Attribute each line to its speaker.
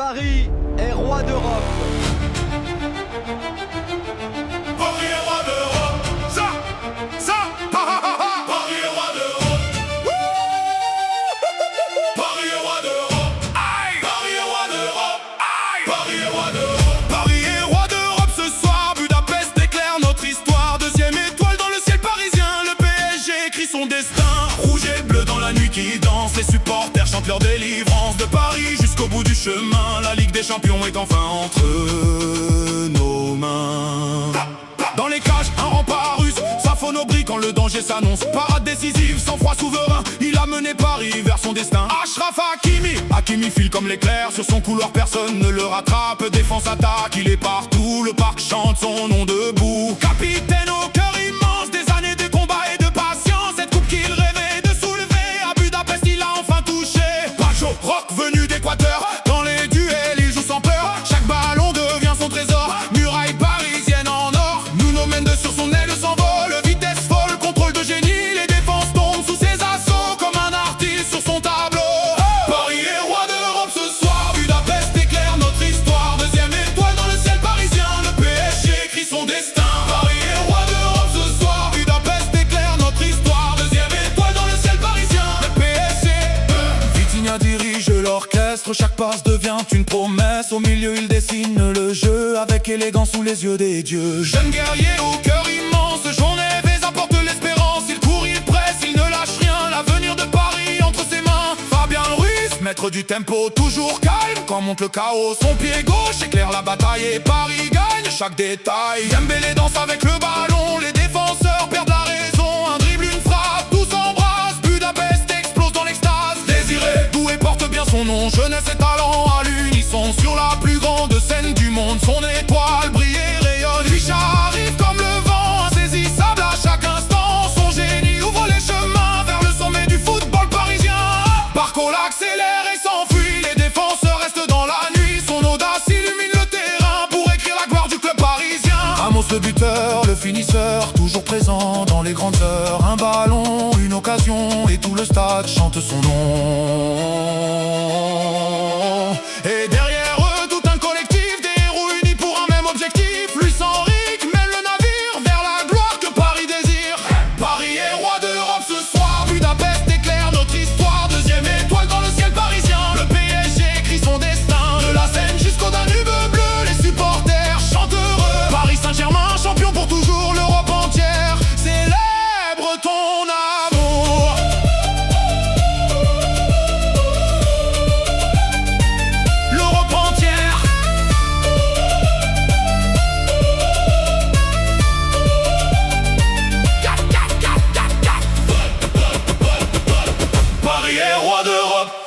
Speaker 1: Paris est roi d'Europe.
Speaker 2: Paris est roi d'Europe. Ça, Paris est roi d'Europe. Paris est roi d'Europe. Aïe. Paris est roi d'Europe. Aïe. Paris est roi d'Europe. Paris est roi d'Europe ce soir. Budapest éclaire notre histoire. Deuxième étoile dans le ciel parisien. Le PSG écrit son destin. Rouge et bleu dans la nuit qui danse. Les supporters chantent leur délivrance. De Paris jusqu'au bout du chemin. La Ligue des Champions est enfin entre nos mains. Dans les cages, un rempart russe, ça phonobrille quand le danger s'annonce. Parade décisive, sans froid souverain, il a mené Paris vers son destin. Achraf Hakimi file comme l'éclair, sur son couloir personne ne le rattrape. Défense, attaque, il est partout, le parc chante son nom debout. Capitaine au cœur immense, des années de combat et de patience. Cette coupe qu'il rêvait de soulever, à Budapest il a enfin touché. Pacho, rock venu d'Équateur, dans les duels il joue sans peur. Chaque ballon devient son trésor, muraille parisienne en or. Nuno Mendes sur son aile s'envole, vitesse folle, contrôle de génie. Les défenses tombent sous ses assauts, comme un artiste sur son tableau. Paris est roi d'Europe ce soir, Budapest éclaire notre histoire. Deuxième étoile dans le ciel parisien, le PSG écrit son destin. Paris est roi d'Europe ce soir, Budapest éclaire notre histoire. Deuxième étoile dans le ciel parisien, le PSG. Vitinha dirige l'orchestre, chaque passe devient une promesse. Au milieu il dessine le jeu, avec élégance sous les yeux des dieux. Jeune guerrier au cœur immense, Jean Neves apporte l'espérance. Il court, il presse, il ne lâche rien, l'avenir de Paris entre ses mains. Fabien Ruiz, maître du tempo, toujours calme quand monte le chaos. Son pied gauche éclaire la bataille et Paris gagne chaque détail. Dembélé danse avec le ballon, les défenseurs perdent la raison. Un dribble, une frappe, tout s'embrasse, Budapest explose dans l'extase. Désiré, doué porte bien son nom, jeunesse et talent à l'unisson. Sur la plus grande scène du monde, son étoile brille et rayonne. Richard arrive comme le vent, insaisissable à chaque instant. Son génie ouvre les chemins vers le sommet du football parisien. Barcola accélère et s'enfuit, les défenseurs restent dans la nuit. Son audace illumine le terrain pour écrire la gloire du club parisien. Ramos le buteur, le finisseur, toujours présent dans les grandes heures. Un ballon, une occasion, et tout le stade chante son nom. Et derrière eux, tout un collectif, des héros unis pour un même objectif. Luis Enrique mène le navire vers la gloire que Paris désire. Paris est roi d'Europe ce soir, Budapest éclaire notre histoire. Deuxième étoile dans le ciel parisien, le PSG écrit son destin. De la Seine jusqu'au Danube bleu, les supporters chantent heureux. Paris Saint-Germain, champion pour toujours, l'Europe entière célèbre ton amour. L'Europe entière. Paris est roi d'Europe.